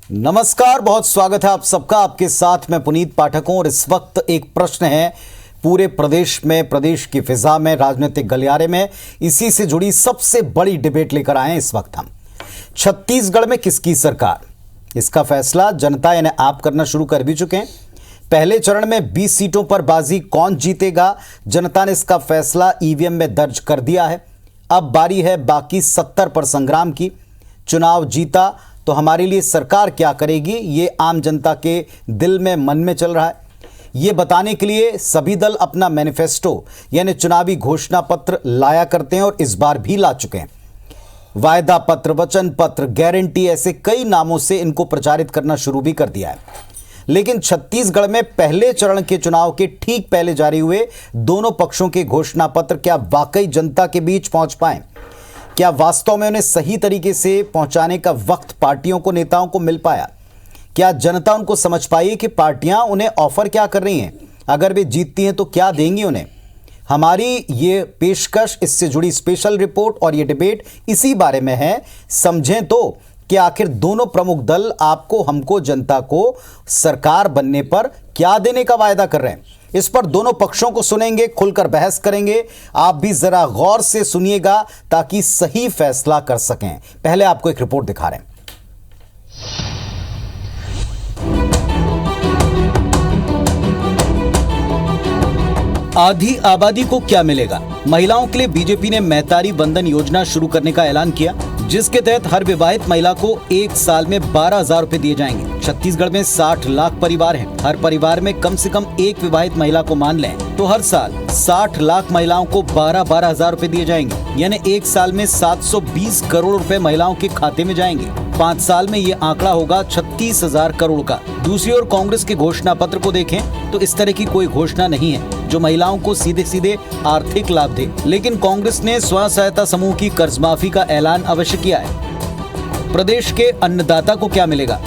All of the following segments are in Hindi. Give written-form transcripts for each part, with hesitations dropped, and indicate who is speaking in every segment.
Speaker 1: नमस्कार, बहुत स्वागत है आप सबका। आपके साथ मैं पुनीत पाठकों। और इस वक्त एक प्रश्न है पूरे प्रदेश में, प्रदेश की फिजा में, राजनीतिक गलियारे में, इसी से जुड़ी सबसे बड़ी डिबेट लेकर आए हैं इस वक्त हम। छत्तीसगढ़ में किसकी सरकार, इसका फैसला जनता यानी आप करना शुरू कर भी चुके हैं। पहले चरण में 20 सीटों पर बाजी कौन जीतेगा, जनता ने इसका फैसला ईवीएम में दर्ज कर दिया है। अब बारी है बाकी 70 पर संग्राम की। चुनाव जीता तो हमारे लिए सरकार क्या करेगी, ये आम जनता के दिल में, मन में चल रहा है। ये बताने के लिए सभी दल अपना मैनिफेस्टो यानी चुनावी घोषणा पत्र लाया करते हैं और इस बार भी ला चुके हैं। वायदा पत्र, वचन पत्र, गारंटी, ऐसे कई नामों से इनको प्रचारित करना शुरू भी कर दिया है। लेकिन छत्तीसगढ़ में पहले चरण के चुनाव के ठीक पहले जारी हुए दोनों पक्षों के घोषणा पत्र क्या वाकई जनता के बीच पहुंच पाए? क्या वास्तव में उन्हें सही तरीके से पहुंचाने का वक्त पार्टियों को, नेताओं को मिल पाया? क्या जनता उनको समझ पाई कि पार्टियां उन्हें ऑफर क्या कर रही हैं? अगर वे जीतती हैं तो क्या देंगी उन्हें? हमारी ये पेशकश, इससे जुड़ी स्पेशल रिपोर्ट और ये डिबेट इसी बारे में है। समझें तो कि आखिर दोनों प्रमुख दल आपको, हमको, जनता को सरकार बनने पर क्या देने का वायदा कर रहे हैं। इस पर दोनों पक्षों को सुनेंगे, खुलकर बहस करेंगे। आप भी जरा गौर से सुनिएगा ताकि सही फैसला कर सकें। पहले आपको एक रिपोर्ट दिखा रहे हैं। आधी आबादी को क्या मिलेगा? महिलाओं के लिए बीजेपी ने मैतारी बंधन योजना शुरू करने का ऐलान किया, जिसके तहत हर विवाहित महिला को 1 साल में 12,000 रुपए दिए जाएंगे। छत्तीसगढ़ में 60 लाख परिवार हैं। हर परिवार में कम से कम एक विवाहित महिला को मान लें तो हर साल 60 लाख महिलाओं को 12,000 रुपए दिए जाएंगे। यानी 1 साल में 720 करोड़ रुपए महिलाओं के खाते में जाएंगे। 5 साल में ये आंकड़ा होगा 36,000 करोड़ का। दूसरी ओर कांग्रेस के घोषणा पत्र को देखें तो इस तरह की कोई घोषणा नहीं है जो महिलाओं को सीधे सीधे आर्थिक लाभ दे। लेकिन कांग्रेस ने स्वयं सहायता समूह की कर्ज माफी का ऐलान अवश्य किया है। प्रदेश के अन्नदाता को क्या मिलेगा?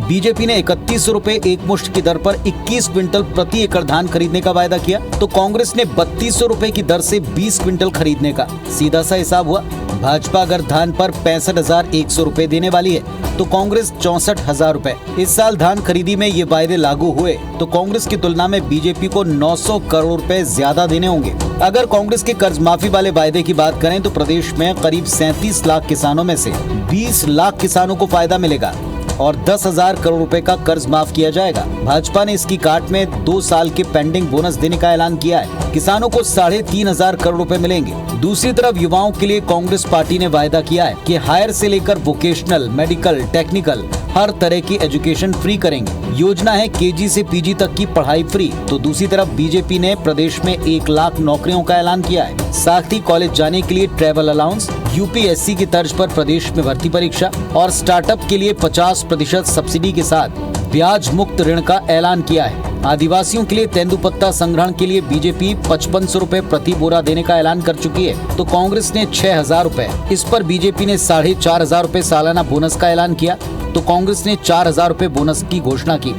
Speaker 1: बीजेपी ने 3100 रुपए एक मुश्त की दर पर 21 क्विंटल प्रति एकड़ धान खरीदने का वायदा किया, तो कांग्रेस ने 3200 रुपए की दर से 20 क्विंटल खरीदने का। सीधा सा हिसाब हुआ, भाजपा अगर धान पर 65,100 रुपए देने वाली है तो कांग्रेस 64,000 रुपए। इस साल धान खरीदी में ये वायदे लागू हुए तो कांग्रेस की तुलना में बीजेपी को 900 करोड़ रुपए ज्यादा देने होंगे। अगर कांग्रेस के कर्ज माफी वाले वायदे की बात करें तो प्रदेश में करीब 37 लाख किसानों में से 20 लाख किसानों को फायदा मिलेगा और 10,000 करोड़ रुपए का कर्ज माफ किया जाएगा। भाजपा ने इसकी काट में 2 साल के पेंडिंग बोनस देने का ऐलान किया है। किसानों को 3,500 करोड़ रुपए मिलेंगे। दूसरी तरफ युवाओं के लिए कांग्रेस पार्टी ने वायदा किया है कि हायर से लेकर वोकेशनल, मेडिकल, टेक्निकल हर तरह की एजुकेशन फ्री करेंगे। योजना है केजी से पीजी तक की पढ़ाई फ्री। तो दूसरी तरफ बीजेपी ने प्रदेश में 1 लाख नौकरियों का ऐलान किया है। साथ ही कॉलेज जाने के लिए ट्रेवल अलाउंस, यूपीएससी की तर्ज पर प्रदेश में भर्ती परीक्षा और स्टार्टअप के लिए 50% सब्सिडी के साथ ब्याज मुक्त ऋण का ऐलान किया है। आदिवासियों के लिए तेंदुपत्ता संग्रहण के लिए बीजेपी 5500 रुपए प्रति बोरा देने का ऐलान कर चुकी है, तो कांग्रेस ने 6,000 रुपए। इस पर बीजेपी ने 4,500 रुपए सालाना बोनस का ऐलान किया, तो कांग्रेस ने 4,000 रुपए बोनस की घोषणा की।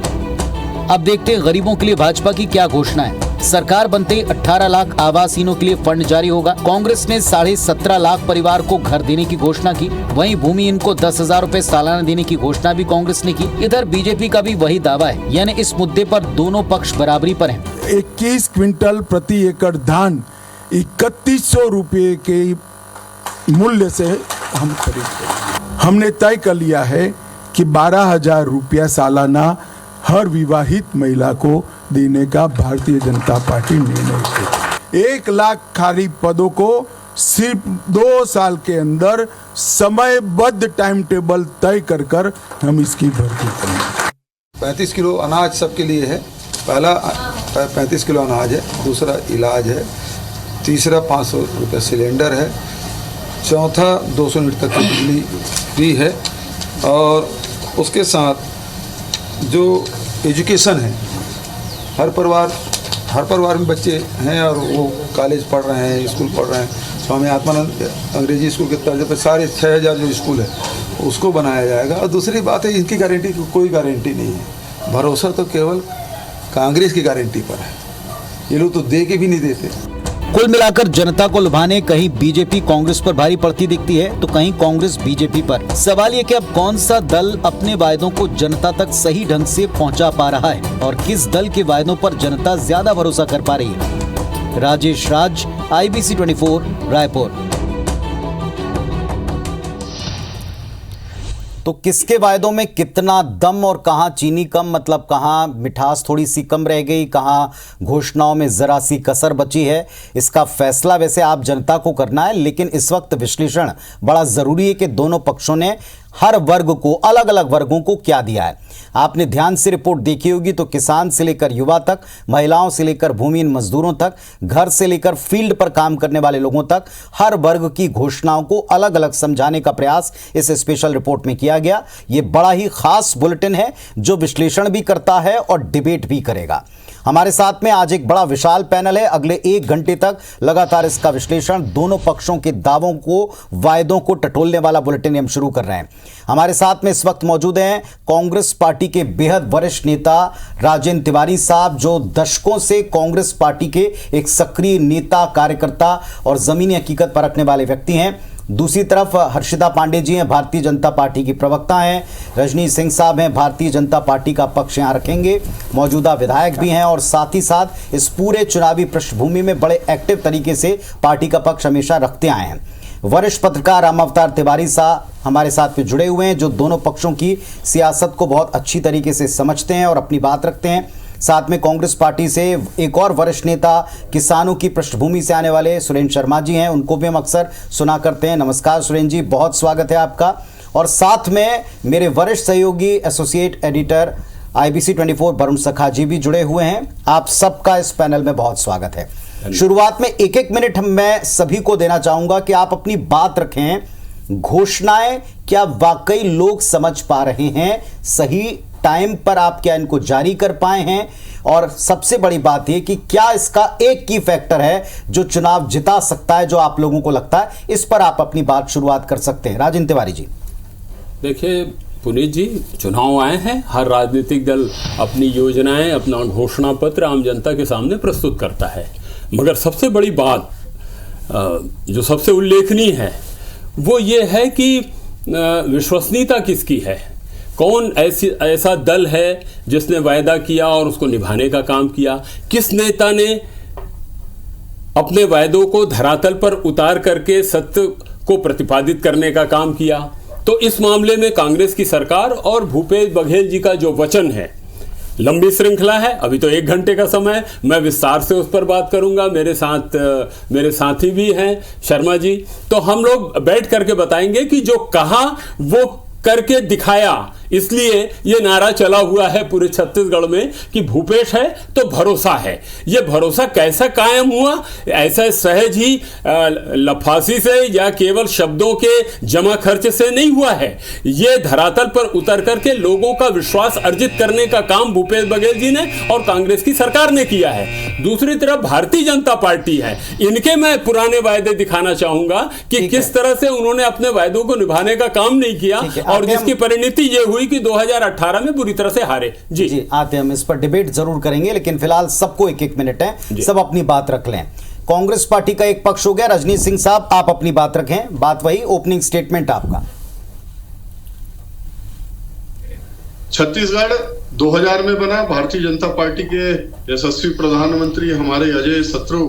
Speaker 1: अब देखते हैं गरीबों के लिए भाजपा की क्या घोषणा है। सरकार बनते ही 18 लाख आवासहीनों के लिए फंड जारी होगा। कांग्रेस ने 17.5 लाख परिवार को घर देने की घोषणा की। वहीं भूमिहीन को 10,000 रुपए सालाना देने की घोषणा भी कांग्रेस ने की। इधर बीजेपी का भी वही दावा है, यानी इस मुद्दे पर दोनों पक्ष बराबरी पर हैं।
Speaker 2: 21 क्विंटल प्रति एकड़ धान 3100 रुपये के मूल्य से हम खरीदते। हमने तय कर लिया है कि 12,000 रुपया सालाना हर विवाहित महिला को देने का भारतीय जनता पार्टी निर्णय की। 1 लाख खाली पदों को सिर्फ 2 साल के अंदर समयबद्ध टाइम टेबल तय कर हम इसकी भर्ती करेंगे।
Speaker 3: 35 किलो अनाज सबके लिए है। पहला 35 किलो अनाज है, दूसरा इलाज है, तीसरा 500 रुपये सिलेंडर है, चौथा 200 यूनिट तक की बिजली फ्री है और उसके साथ जो एजुकेशन है, हर परिवार में बच्चे हैं और वो कॉलेज पढ़ रहे हैं, स्कूल पढ़ रहे हैं। स्वामी आत्मानंद अंग्रेजी स्कूल के तर्ज पर सारे 6,000 जो स्कूल है उसको बनाया जाएगा। और दूसरी बात है, इनकी गारंटी की कोई गारंटी नहीं है। भरोसा तो केवल कांग्रेस की गारंटी पर है। ये लोग तो दे के भी नहीं देते।
Speaker 1: कुल मिलाकर जनता को लुभाने कहीं बीजेपी कांग्रेस पर भारी पड़ती दिखती है तो कहीं कांग्रेस बीजेपी पर। सवाल ये कि अब कौन सा दल अपने वायदों को जनता तक सही ढंग से पहुंचा पा रहा है और किस दल के वायदों पर जनता ज्यादा भरोसा कर पा रही है। राजेश राज, IBC 24, रायपुर। तो किसके वायदों में कितना दम और कहां चीनी कम, मतलब कहां मिठास थोड़ी सी कम रह गई, कहां घोषणाओं में जरा सी कसर बची है, इसका फैसला वैसे आप जनता को करना है। लेकिन इस वक्त विश्लेषण बड़ा जरूरी है कि दोनों पक्षों ने हर वर्ग को, अलग अलग वर्गों को क्या दिया है। आपने ध्यान से रिपोर्ट देखी होगी तो किसान से लेकर युवा तक, महिलाओं से लेकर भूमिहीन मजदूरों तक, घर से लेकर फील्ड पर काम करने वाले लोगों तक, हर वर्ग की घोषणाओं को अलग अलग समझाने का प्रयास इस स्पेशल रिपोर्ट में किया गया। यह बड़ा ही खास बुलेटिन है जो विश्लेषण भी करता है और डिबेट भी करेगा। हमारे साथ में आज एक बड़ा विशाल पैनल है। अगले 1 घंटे तक लगातार इसका विश्लेषण, दोनों पक्षों के दावों को, वायदों को टटोलने वाला बुलेटिन हम शुरू कर रहे हैं। हमारे साथ में इस वक्त मौजूद हैं कांग्रेस पार्टी के बेहद वरिष्ठ नेता राजेंद्र तिवारी साहब, जो दशकों से कांग्रेस पार्टी के एक सक्रिय नेता, कार्यकर्ता और जमीनी हकीकत परखने वाले व्यक्ति हैं। दूसरी तरफ हर्षिता पांडे जी हैं, भारतीय जनता पार्टी की प्रवक्ता हैं। रजनी सिंह साहब हैं, भारतीय जनता पार्टी का पक्ष यहां रखेंगे, मौजूदा विधायक भी हैं और साथ ही साथ इस पूरे चुनावी पृष्ठभूमि में बड़े एक्टिव तरीके से पार्टी का पक्ष हमेशा रखते आए हैं। वरिष्ठ पत्रकार राम अवतार तिवारी साहब हमारे साथ में जुड़े हुए हैं, जो दोनों पक्षों की सियासत को बहुत अच्छी तरीके से समझते हैं और अपनी बात रखते हैं। साथ में कांग्रेस पार्टी से एक और वरिष्ठ नेता, किसानों की पृष्ठभूमि से आने वाले सुरेंद्र शर्मा जी हैं, उनको भी हम अक्सर सुना करते हैं। नमस्कार सुरेंद्र जी, बहुत स्वागत है आपका। और साथ में मेरे वरिष्ठ सहयोगी एसोसिएट एडिटर IBC 24 वरुण सखा जी भी जुड़े हुए हैं। आप सबका इस पैनल में बहुत स्वागत है। शुरुआत में 1-1 मिनट मैं सभी को देना चाहूंगा कि आप अपनी बात रखें। घोषणाएं क्या वाकई लोग समझ पा रहे हैं, सही टाइम पर आप क्या इनको जारी कर पाए हैं, और सबसे बड़ी बात यह कि क्या इसका एक की फैक्टर है जो चुनाव जिता सकता है, जो आप लोगों को लगता है। इस पर आप अपनी बात शुरुआत कर सकते हैं। राजेंद्र तिवारी जी।
Speaker 4: देखिए पुनीत जी, चुनाव आए हैं, हर राजनीतिक दल अपनी योजनाएं, अपना घोषणा पत्र आम जनता के सामने प्रस्तुत करता है, मगर सबसे बड़ी बात जो सबसे उल्लेखनीय है वो ये है कि विश्वसनीयता किसकी है। कौन ऐसा दल है जिसने वायदा किया और उसको निभाने का काम किया। किस नेता ने अपने वायदों को धरातल पर उतार करके सत्य को प्रतिपादित करने का काम किया। तो इस मामले में कांग्रेस की सरकार और भूपेश बघेल जी का जो वचन है, लंबी श्रृंखला है। अभी तो 1 घंटे का समय, मैं विस्तार से उस पर बात करूंगा। मेरे साथ मेरे साथी भी हैं शर्मा जी, तो हम लोग बैठ करके बताएंगे कि जो कहा वो करके दिखाया। इसलिए ये नारा चला हुआ है पूरे छत्तीसगढ़ में कि भूपेश है तो भरोसा है। ये भरोसा कैसा कायम हुआ? ऐसा सहज ही लफासी से या केवल शब्दों के जमा खर्च से नहीं हुआ है। ये धरातल पर उतर करके लोगों का विश्वास अर्जित करने का काम भूपेश बघेल जी ने और कांग्रेस की सरकार ने किया है। दूसरी तरफ भारतीय जनता पार्टी है, इनके मैं पुराने वायदे दिखाना चाहूंगा कि किस तरह से उन्होंने अपने वायदों को निभाने का काम नहीं किया और जिसकी परिणति ये हुई कि 2018 में बुरी तरह से हारे। जी
Speaker 1: आते हम इस पर डिबेट जरूर करेंगे, लेकिन फिलहाल सबको 1-1 मिनट है, सब अपनी बात रख लें। कांग्रेस पार्टी का एक पक्ष हो गया। रजनी सिंह साहब, आप अपनी बात रखें। बात वही, ओपनिंग स्टेटमेंट आपका।
Speaker 5: छत्तीसगढ़ 2000 में बना। भारतीय जनता पार्टी के यशस्वी प्रधानमंत्री हमारे अजय शत्रु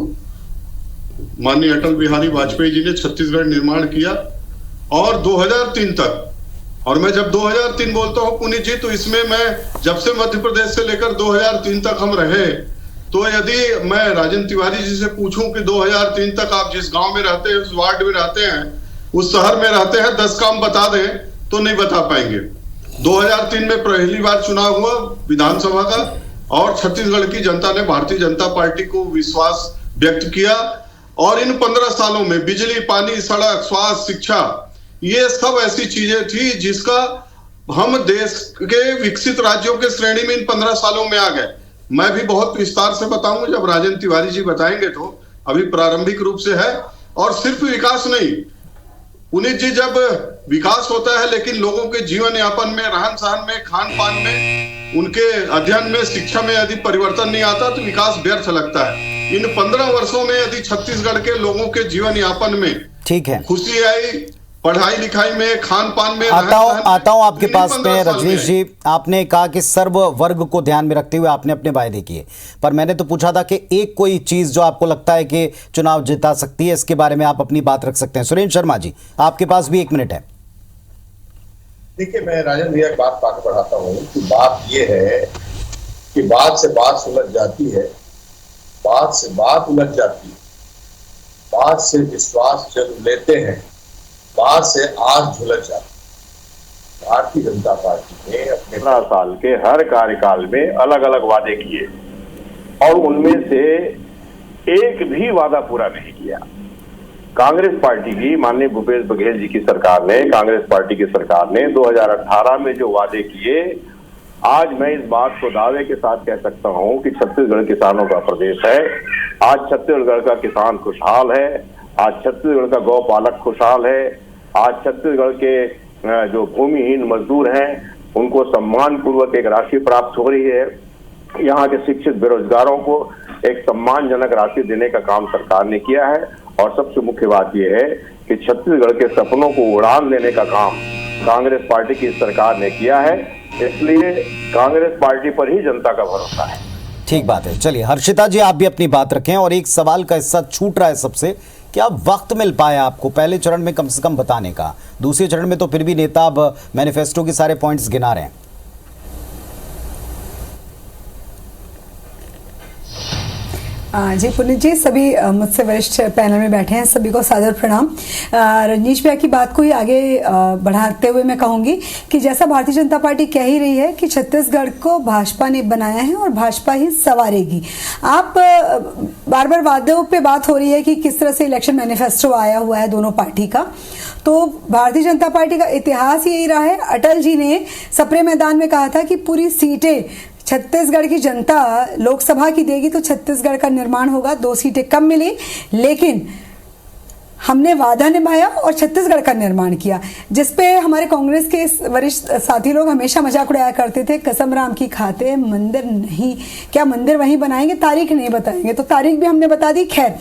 Speaker 5: माननीय अटल बिहारी वाजपेयी जी ने छत्तीसगढ़ निर्माण किया और 2003 तक। और मैं जब 2003 बोलता हूं पुनीत जी, तो इसमें मैं जब से मध्य प्रदेश से लेकर 2003 तक हम रहे, तो यदि मैं राजेंद्र तिवारी जी से पूछूं कि 2003 तक आप जिस गांव में रहते हैं, उस वार्ड में रहते हैं, उस शहर में रहते हैं, 10 काम बता दें तो नहीं बता पाएंगे। 2003 में पहली बार चुनाव हुआ विधानसभा का और छत्तीसगढ़ की जनता ने भारतीय जनता पार्टी को विश्वास व्यक्त किया। और इन 15 सालों में बिजली, पानी, सड़क, स्वास्थ्य, शिक्षा, ये सब ऐसी चीजें थी जिसका हम देश के विकसित राज्यों के श्रेणी में इन 15 सालों में आ गए। मैं भी बहुत विस्तार से बताऊंगा, जब राजेंद्र तिवारी जी बताएंगे तो। अभी प्रारंभिक रूप से है। और सिर्फ विकास नहीं पुनीत जी, जब विकास होता है लेकिन लोगों के जीवन यापन में, रहन सहन में, खान पान में, उनके अध्ययन में, शिक्षा में यदि परिवर्तन नहीं आता तो विकास व्यर्थ लगता है। इन 15 वर्षों में यदि छत्तीसगढ़ के लोगों के जीवन यापन में
Speaker 1: ठीक है,
Speaker 5: खुशी आई, पढ़ाई लिखाई में, खान पान में,
Speaker 1: आता हूं आपके पास में
Speaker 5: 15 साल
Speaker 1: रजनीश जी। आपने कहा कि सर्व वर्ग को ध्यान में रखते हुए आपने अपने वायदे किए, पर मैंने तो पूछा था कि एक कोई चीज जो आपको लगता है कि चुनाव जिता सकती है, इसके बारे में आप अपनी बात रख सकते हैं। सुरेंद्र शर्मा जी, आपके पास भी 1 मिनट है।
Speaker 6: देखिए, मैं राजन भैया की बात आगे बढ़ाता हूँ कि बात ये है कि बात से बात सुलझ जाती है, बात से बात उलझ जाती है, बात से विश्वास जब लेते हैं, बात से आग झुलझ जाती है। भारतीय जनता पार्टी ने अपने 15 साल के हर कार्यकाल में अलग अलग वादे किए और उनमें से एक भी वादा पूरा नहीं किया। कांग्रेस पार्टी की माननीय भूपेश बघेल जी की सरकार ने, कांग्रेस पार्टी की सरकार ने 2018 में जो वादे किए, आज मैं इस बात को दावे के साथ कह सकता हूं कि छत्तीसगढ़ किसानों का प्रदेश है। आज छत्तीसगढ़ का किसान खुशहाल है, आज छत्तीसगढ़ का गौपालक खुशहाल है, आज छत्तीसगढ़ के जो भूमिहीन मजदूर हैं उनको सम्मान पूर्वक एक राशि प्राप्त हो रही है। यहाँ के शिक्षित बेरोजगारों को एक सम्मानजनक राशि देने का काम सरकार ने किया है और सबसे मुख्य बात यह है कि छत्तीसगढ़ के सपनों को उड़ान देने का काम कांग्रेस पार्टी की सरकार ने किया है। इसलिए कांग्रेस पार्टी पर ही जनता का भरोसा है।
Speaker 1: ठीक बात है। चलिए हर्षिता जी, आप भी अपनी बात रखें। और एक सवाल का हिस्सा छूट रहा है सबसे, क्या वक्त मिल पाया आपको पहले चरण में कम से कम बताने का? दूसरे चरण में तो फिर भी नेता अब मैनिफेस्टो के सारे पॉइंट्स गिना रहे हैं।
Speaker 7: जी पुनीत जी, सभी मुझसे वरिष्ठ पैनल में बैठे हैं, सभी को सादर प्रणाम। रजनीश भैया की बात को ही आगे बढ़ाते हुए मैं कहूंगी कि जैसा भारतीय जनता पार्टी कह ही रही है कि छत्तीसगढ़ को भाजपा ने बनाया है और भाजपा ही संवारेगी। आप बार बार वादों पे बात हो रही है कि किस तरह से इलेक्शन मैनिफेस्टो आया हुआ है दोनों पार्टी का, तो भारतीय जनता पार्टी का इतिहास यही रहा है। अटल जी ने सप्रे मैदान में कहा था कि पूरी सीटें छत्तीसगढ़ की जनता लोकसभा की देगी तो छत्तीसगढ़ का निर्माण होगा। 2 सीटें कम मिली, लेकिन हमने वादा निभाया और छत्तीसगढ़ का निर्माण किया, जिसपे हमारे कांग्रेस के वरिष्ठ साथी लोग हमेशा मजाक उड़ाया करते थे, कसम राम की खाते मंदिर नहीं, क्या मंदिर वहीं बनाएंगे, तारीख नहीं बताएंगे। तो तारीख भी हमने बता दी। खैर,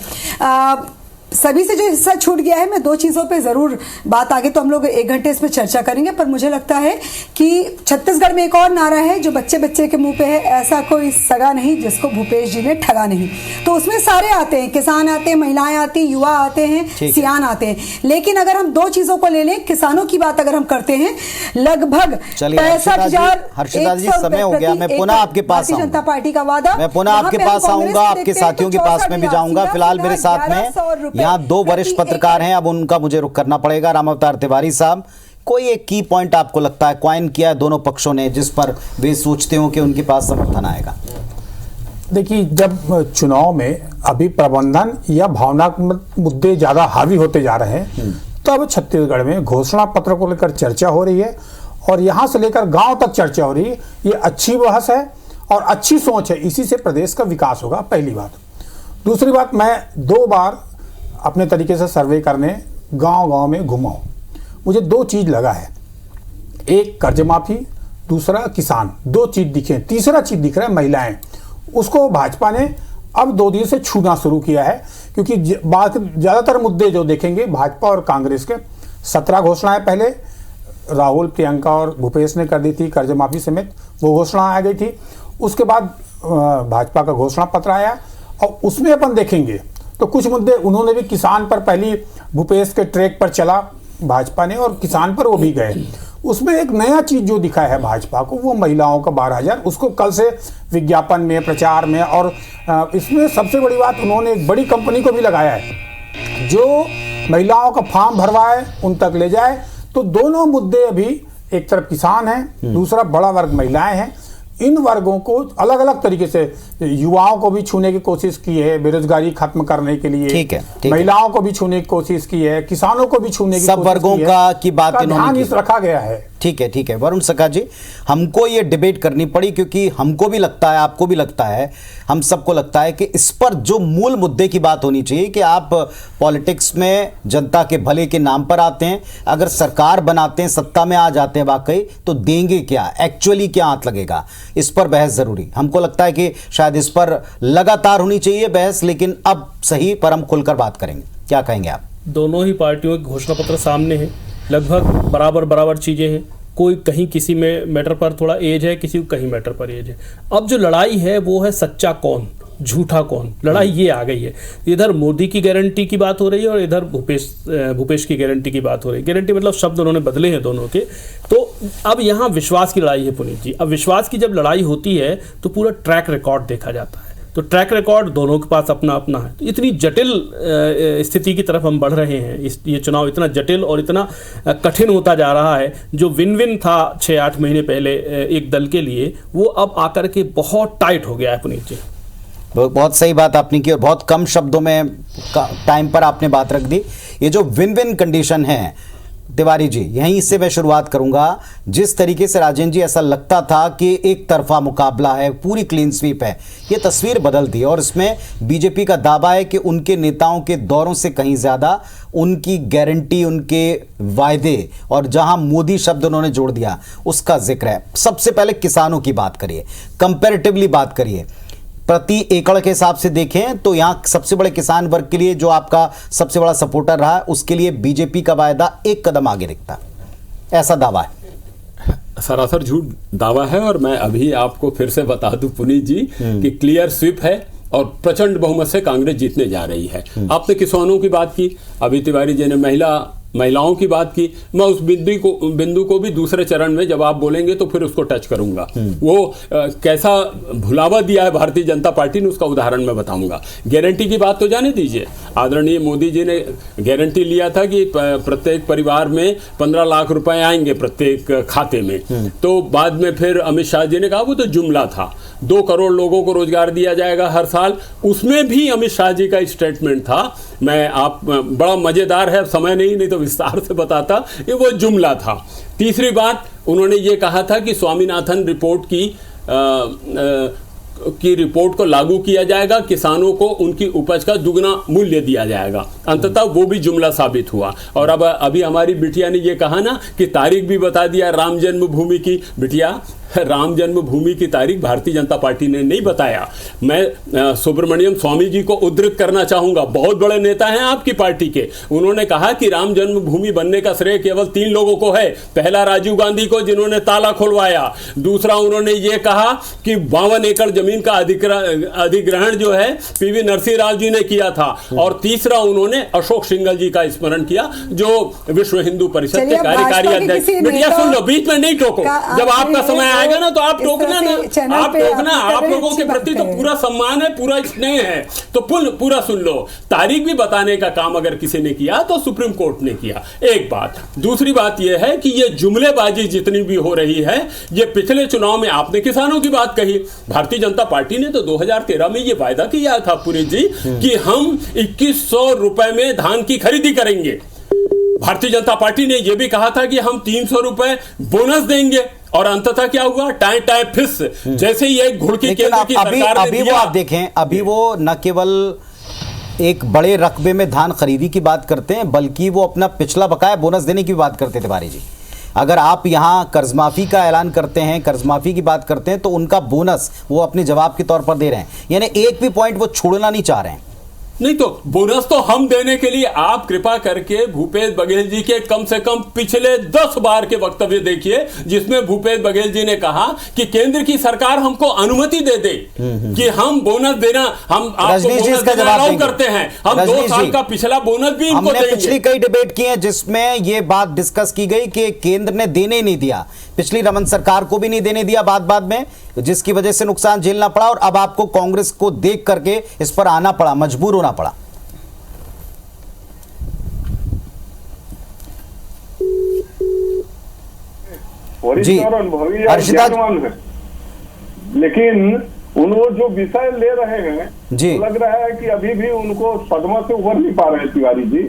Speaker 7: सभी से जो हिस्सा छूट गया है, मैं 2 चीज़ों पे ज़रूर बात, आगे तो हम लोग 1 घंटे इसमें चर्चा करेंगे, पर मुझे लगता है कि छत्तीसगढ़ में एक और नारा है जो बच्चे बच्चे के मुंह पे है, ऐसा कोई सगा नहीं जिसको भूपेश जी ने ठगा नहीं। तो उसमें सारे आते हैं, किसान आते हैं, महिलाएं आती हैं, युवा आते हैं, सियान आते हैं। लेकिन अगर हम 2 चीज़ों को ले लें, किसानों की बात अगर हम करते हैं, लगभग 65,000।
Speaker 1: हर्षिता जी, समय हो गया, मैं पुनः आपके पास
Speaker 7: भारतीय जनता पार्टी का वादा,
Speaker 1: मैं पुनः आपके पास आऊंगा, आपके साथियों के पास में भी जाऊंगा। फिलहाल मेरे साथ में यहाँ 2 वरिष्ठ पत्रकार हैं, अब उनका मुझे रुख करना पड़ेगा। राम अवतार तिवारी साहब, कोई एक की पॉइंट आपको लगता है क्वाइन किया है दोनों पक्षों ने, जिस पर वे सोचते हो कि उनके पास समर्थन आएगा?
Speaker 8: देखिए, जब चुनाव में अभी प्रबंधन या भावनात्मक मुद्दे ज्यादा हावी होते जा रहे हैं, तब छत्तीसगढ़ में घोषणा पत्र को लेकर चर्चा हो रही है और यहां से लेकर गांव तक चर्चा हो रही है। ये अच्छी बहस है और अच्छी सोच है, इसी से प्रदेश का विकास होगा, पहली बात। दूसरी बात, मैं 2 बार अपने तरीके से सर्वे करने गांव-गांव में घुमा हूं, मुझे 2 चीज लगा है, एक कर्ज माफी, दूसरा किसान। 2 चीज दिखे, तीसरा चीज दिख रहा है महिलाएं। उसको भाजपा ने अब 2 दिन से छूना शुरू किया है, क्योंकि ज्यादातर मुद्दे जो देखेंगे भाजपा और कांग्रेस के, 17 घोषणाएं पहले राहुल, प्रियंका और भूपेश ने कर दी थी, कर्ज माफी समेत वो घोषणा आ गई थी। उसके बाद भाजपा का घोषणा पत्र आया और उसमें अपन देखेंगे तो कुछ मुद्दे उन्होंने भी, किसान पर पहली भूपेश के ट्रैक पर चला भाजपा ने और किसान पर वो भी गए। उसमें एक नया चीज जो दिखा है भाजपा को, वो महिलाओं का 12,000, उसको कल से विज्ञापन में, प्रचार में, और इसमें सबसे बड़ी बात, उन्होंने एक बड़ी कंपनी को भी लगाया है जो महिलाओं का फॉर्म भरवाए उन तक ले जाए। तो दोनों मुद्दे अभी, एक तरफ किसान है, दूसरा बड़ा वर्ग महिलाएं हैं। इन वर्गों को अलग अलग तरीके से, युवाओं को भी छूने की कोशिश की है, बेरोजगारी खत्म करने के लिए, ठीक है, महिलाओं को भी छूने की कोशिश की है, किसानों को भी छूने की, सब वर्गों का की बात ध्यान इस रखा गया है।
Speaker 1: ठीक है वरुण सखा जी, हमको ये डिबेट करनी पड़ी क्योंकि हमको भी लगता है, आपको भी लगता है, हम सबको लगता है कि इस पर जो मूल मुद्दे की बात होनी चाहिए कि आप पॉलिटिक्स में जनता के भले के नाम पर आते हैं, अगर सरकार बनाते हैं, सत्ता में आ जाते हैं वाकई, तो देंगे क्या, एक्चुअली क्या हाथ लगेगा, इस पर बहस जरूरी। हमको लगता है कि शायद इस पर लगातार होनी चाहिए बहस, लेकिन अब सही पर हम खुलकर बात करेंगे। क्या कहेंगे आप?
Speaker 9: दोनों ही पार्टियों के घोषणा पत्र सामने हैं, लगभग बराबर चीज़ें हैं, कोई कहीं किसी में मैटर पर थोड़ा एज है, किसी को कहीं मैटर पर एज है। अब जो लड़ाई है वो है सच्चा कौन झूठा कौन, लड़ाई ये आ गई है। इधर मोदी की गारंटी की बात हो रही है और इधर भूपेश की गारंटी की बात हो रही है। गारंटी मतलब शब्द उन्होंने बदले हैं दोनों के। तो अब यहाँ विश्वास की लड़ाई है पुनीत जी। अब विश्वास की जब लड़ाई होती है तो पूरा ट्रैक रिकॉर्ड देखा जाता है, तो ट्रैक रिकॉर्ड दोनों के पास अपना अपना है। तो इतनी जटिल स्थिति की तरफ हम बढ़ रहे हैं, ये चुनाव इतना जटिल और इतना कठिन होता जा रहा है। जो विन विन था 6-8 महीने पहले एक दल के लिए, वो अब आकर के बहुत टाइट हो गया है पुनीत जी।
Speaker 1: बहुत सही बात आपने की और बहुत कम शब्दों में टाइम पर आपने बात रख दी। ये जो विन विन कंडीशन है तिवारी जी, यहीं से मैं शुरुआत करूंगा। जिस तरीके से राजेंद्र जी ऐसा लगता था कि एक तरफा मुकाबला है, पूरी क्लीन स्वीप है, ये तस्वीर बदल दी और इसमें बीजेपी का दावा है कि उनके नेताओं के दौरों से कहीं ज्यादा उनकी गारंटी, उनके वायदे और जहां मोदी शब्द उन्होंने जोड़ दिया उसका जिक्र है। सबसे पहले किसानों की बात करिए, कंपैरेटिवली बात करिए, प्रति एकड़ के हिसाब से देखें तो यहां सबसे बड़े किसान वर्ग के लिए जो आपका सबसे बड़ा सपोर्टर रहा है, उसके लिए बीजेपी का वायदा एक कदम आगे दिखता, ऐसा दावा है।
Speaker 4: सरासर झूठ दावा है और मैं अभी आपको फिर से बता दूं पुनीत जी कि क्लियर स्वीप है और प्रचंड बहुमत से कांग्रेस जीतने जा रही है। आपने किसानों की बात की, अभी तिवारी जी ने महिलाओं की बात की। मैं उस बिंदु को भी दूसरे चरण में जब आप बोलेंगे तो फिर उसको टच करूंगा। वो कैसा भुलावा दिया है भारतीय जनता पार्टी ने, उसका उदाहरण मैं बताऊंगा। गारंटी की बात तो जाने दीजिए, आदरणीय मोदी जी ने गारंटी लिया था कि प्रत्येक परिवार में 15 लाख रुपए आएंगे प्रत्येक खाते में। तो बाद में फिर अमित शाह जी ने कहा वो तो जुमला था, 2 करोड़ लोगों को रोजगार दिया जाएगा हर साल। उसमें भी अमित शाह जी का स्टेटमेंट था, बड़ा मजेदार है, समय नहीं तो विस्तार से बताता, ये वो जुमला था। तीसरी बात, उन्होंने ये कहा था कि स्वामीनाथन रिपोर्ट की रिपोर्ट को लागू किया जाएगा, किसानों को उनकी उपज का दुगना मूल्य दिया जाएगा। अंततः वो भी जुमला साबित हुआ। और अब अभी हमारी बिटिया ने ये कहा ना कि तारीख भी बता दिया राम जन्मभूमि की। बिटिया, राम जन्मभूमि की तारीख भारतीय जनता पार्टी ने नहीं बताया। मैं सुब्रमण्यम स्वामी जी को उद्धृत करना चाहूंगा, बहुत बड़े नेता हैं आपकी पार्टी के। उन्होंने कहा कि राम जन्मभूमि बनने का श्रेय केवल 3 लोगों को है। पहला राजीव गांधी को, जिन्होंने ताला खुलवाया। दूसरा, उन्होंने ये कहा कि 52 एकड़ जमीन का अधिग्रहण जो है पीवी नरसिंह राव जी ने किया था। और तीसरा, उन्होंने अशोक सिंघल जी का स्मरण किया, जो विश्व हिंदू परिषद के कार्यकारी अध्यक्ष। बिटिया सुन लो, बीच में नहीं टोको, जब आपका समय आएगा ना तो आप टोकना ना, आप टोकना। आप लोगों के प्रति तो पूरा सम्मान है, पूरा स्नेह है, तो पूरा सुन लो। तारीख भी बताने का काम अगर किसी ने किया तो सुप्रीम कोर्ट ने किया, एक बात। दूसरी बात यह है कि ये जुमलेबाजी जितनी भी हो रही है, ये पिछले चुनाव में आपने किसानों की बात कही, भारतीय जनता पार्टी ने तो 2013 में ये वायदा किया था पुरी जी कि हम 2100 रुपए में धान की खरीदी करेंगे। भारतीय जनता पार्टी ने यह भी कहा था कि हम 300 रुपए बोनस देंगे। और अंततः क्या हुआ? टाइम फिस जैसे ही एक घुड़की केंद्र की सरकार ने
Speaker 1: अभी वो आप देखें, अभी वो न केवल एक बड़े रकबे में धान खरीदी की बात करते हैं, बल्कि वो अपना पिछला बकाया बोनस देने की बात करते थे। तिवारी जी, अगर आप यहाँ कर्जमाफी का ऐलान करते हैं, कर्जमाफी की बात करते हैं, तो उनका बोनस वो अपने जवाब के तौर पर दे रहे हैं, यानी एक भी पॉइंट वो छोड़ना नहीं चाह रहे हैं।
Speaker 4: नहीं तो बोनस तो हम देने के लिए आप कृपा करके भूपेश बघेल जी के कम से कम पिछले 10 बार के वक्तव्य देखिए, जिसमें भूपेश बघेल जी ने कहा कि केंद्र की सरकार हमको अनुमति दे दे कि हम बोनस देना, हम आपको बोनस देना अलाउ करते हैं, हम 2 साल का पिछला बोनस भी इनको देंगे।
Speaker 1: पिछली कई डिबेट की है जिसमें यह बात डिस्कस की गई कि केंद्र ने देने ही नहीं दिया, पिछली रमन सरकार को भी नहीं देने दिया बाद में, जिसकी वजह से नुकसान झेलना पड़ा और अब आपको कांग्रेस को देख करके इस पर आना पड़ा, मजबूर होना पड़ा।
Speaker 10: जी, अनुभवी है, लेकिन उन वो जो विषय ले रहे हैं
Speaker 1: जी।
Speaker 10: तो लग रहा है कि अभी भी उनको सदमा से उभर नहीं पा रहे हैं तिवारी जी।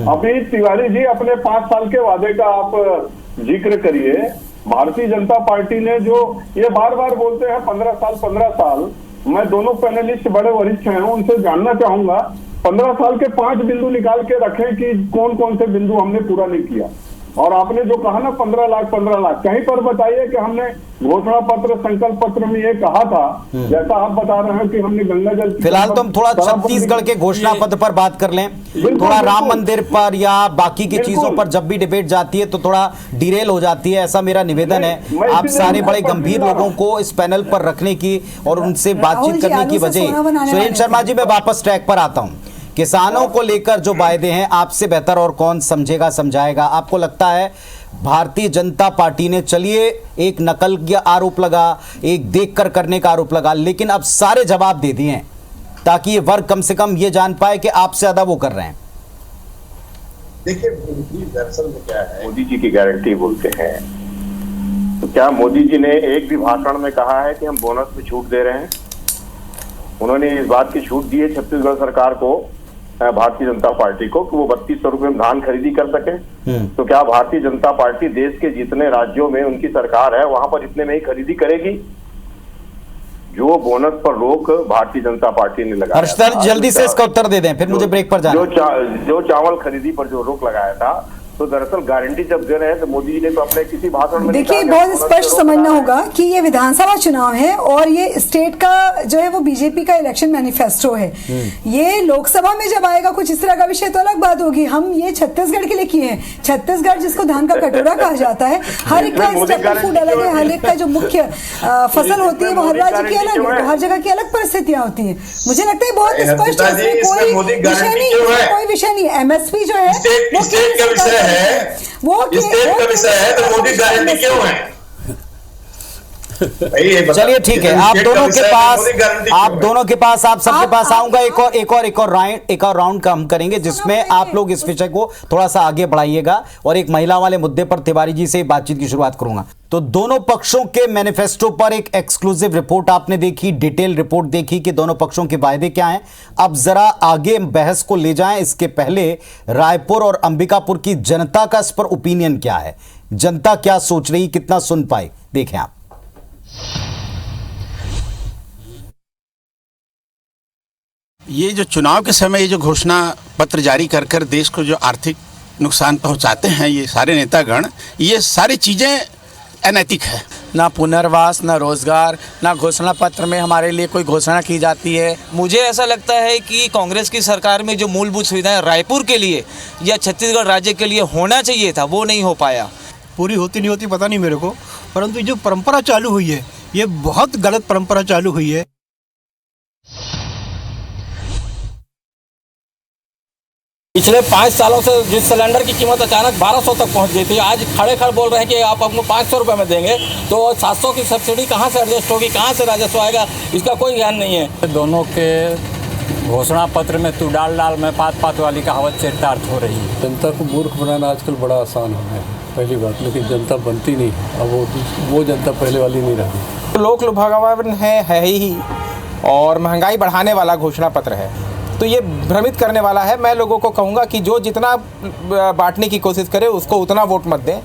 Speaker 10: अभी तिवारी जी अपने 5 साल के वादे का आप जिक्र करिए। भारतीय जनता पार्टी ने जो ये बार बार बोलते हैं 15 साल, मैं दोनों पैनलिस्ट बड़े वरिष्ठ हैं, उनसे जानना चाहूंगा 15 साल के 5 बिंदु निकाल के रखें कि कौन कौन से बिंदु हमने पूरा नहीं किया। और आपने जो कहा ना 15 लाख, कहीं पर बताइए कि हमने घोषणा पत्र संकल्प पत्र में ये कहा था, जैसा आप बता रहे हैं कि हमने गंगा जल।
Speaker 1: फिलहाल तो हम थोड़ा छत्तीसगढ़ के घोषणा पत्र पर बात कर लें, थोड़ा राम मंदिर पर या बाकी की चीजों पर जब भी डिबेट जाती है तो थोड़ा डिरेल हो जाती है, ऐसा मेरा निवेदन है। आप सारे बड़े गंभीर लोगों को इस पैनल पर रखने की और उनसे बातचीत करने की वजह। सुरेंद्र शर्मा जी, मैं वापस ट्रैक पर आता हूं। किसानों को लेकर जो वायदे हैं आपसे बेहतर और कौन समझेगा समझाएगा। आपको लगता है भारतीय जनता पार्टी ने, चलिए एक नकल का आरोप लगा, एक देखकर करने का आरोप लगा, लेकिन अब सारे जवाब दे दिए हैं ताकि ये वर्ग कम से कम ये जान पाए कि आपसे ज्यादा वो कर रहे हैं।
Speaker 6: देखिए दरअसल में क्या है, मोदी जी की गारंटी बोलते हैं, तो क्या मोदी जी ने एक भी भाषण में कहा है कि हम बोनस में छूट दे रहे हैं? उन्होंने इस बात की छूट दी है छत्तीसगढ़ सरकार को, भारतीय जनता पार्टी को, कि वो 3200 रुपए में धान खरीदी कर सके। तो क्या भारतीय जनता पार्टी देश के जितने राज्यों में उनकी सरकार है वहां पर इतने में ही खरीदी करेगी? जो बोनस पर रोक भारतीय जनता पार्टी ने लगाया,
Speaker 1: जल्दी से इसका उत्तर दे दें, फिर मुझे ब्रेक पर जाना।
Speaker 6: जो चावल खरीदी पर जो रोक लगाया था, तो दरअसल गारंटी जब दे रहे हैं तो मोदी जी ने तो अपने किसी भाषण में
Speaker 7: देखिए बहुत स्पष्ट समझना होगा कि ये विधानसभा चुनाव है और ये स्टेट का जो है वो बीजेपी का इलेक्शन मैनिफेस्टो है। ये लोकसभा में जब आएगा कुछ इस तरह का विषय तो अलग बात होगी। हम ये छत्तीसगढ़ के लिए किए हैं। छत्तीसगढ़ जिसको धान का कटोरा कहा जाता है, हर एक का स्टेपल फूड अलग है, हर एक का जो मुख्य फसल होती है वो हर राज्य की अलग है, हर जगह की अलग परिस्थितियां होती है। मुझे लगता है बहुत स्पष्ट है, कोई विषय नहीं। MSP जो है वो
Speaker 6: स्टेट का विषय है, तो मोदी गारंटी क्यों है?
Speaker 1: चलिए ठीक है, आप दोनों के पास आप सबके पास आऊंगा। एक और राउंड का हम करेंगे जिसमें आप लोग इस विषय को थोड़ा सा आगे बढ़ाइएगा और एक महिला वाले मुद्दे पर तिवारी जी से बातचीत की शुरुआत करूंगा। तो दोनों पक्षों के मैनिफेस्टो पर एक एक्सक्लूसिव रिपोर्ट आपने देखी, डिटेल रिपोर्ट देखी कि दोनों पक्षों के वायदे क्या हैं। अब जरा आगे बहस को ले जाएं, इसके पहले रायपुर और अंबिकापुर की जनता का इस पर ओपिनियन क्या है, जनता क्या सोच रही, कितना सुन पाई, देखें आप।
Speaker 11: ये जो चुनाव के समय ये जो घोषणा पत्र जारी कर कर देश को जो आर्थिक नुकसान पहुंचाते हैं ये सारे नेतागण, ये सारी चीज़ें अनैतिक है।
Speaker 12: ना पुनर्वास, ना रोजगार, ना घोषणा पत्र में हमारे लिए कोई घोषणा की जाती है।
Speaker 13: मुझे ऐसा लगता है कि कांग्रेस की सरकार में जो मूलभूत सुविधाएं रायपुर के लिए या छत्तीसगढ़ राज्य के लिए होना चाहिए था वो नहीं हो पाया।
Speaker 14: पूरी होती नहीं होती पता नहीं मेरे को, परंतु जो परंपरा चालू हुई है ये बहुत गलत परंपरा चालू हुई है।
Speaker 15: पिछले 5 सालों से जिस सिलेंडर की कीमत अचानक 1200 तक पहुंच गई थी, आज खड़े बोल रहे हैं कि आप हमको 500 रुपये में देंगे, तो 700 की सब्सिडी कहां से एडजस्ट होगी, कहां से राजस्व आएगा, इसका कोई ज्ञान नहीं है।
Speaker 16: दोनों के घोषणा पत्र में तू डाल डाल में पात वाली कहावत चरितार्थ हो रही है।
Speaker 17: जनता को मूर्ख बनाना आजकल बड़ा आसान हो गया है, पहली बात, लेकिन जनता बनती नहीं। अब वो जनता पहले वाली नहीं रही।
Speaker 12: लोक लुभावन है ही, और महंगाई बढ़ाने वाला घोषणा पत्र है, तो ये भ्रमित करने वाला है। मैं लोगों को कहूँगा कि जो जितना बांटने की कोशिश करे उसको उतना वोट मत दें।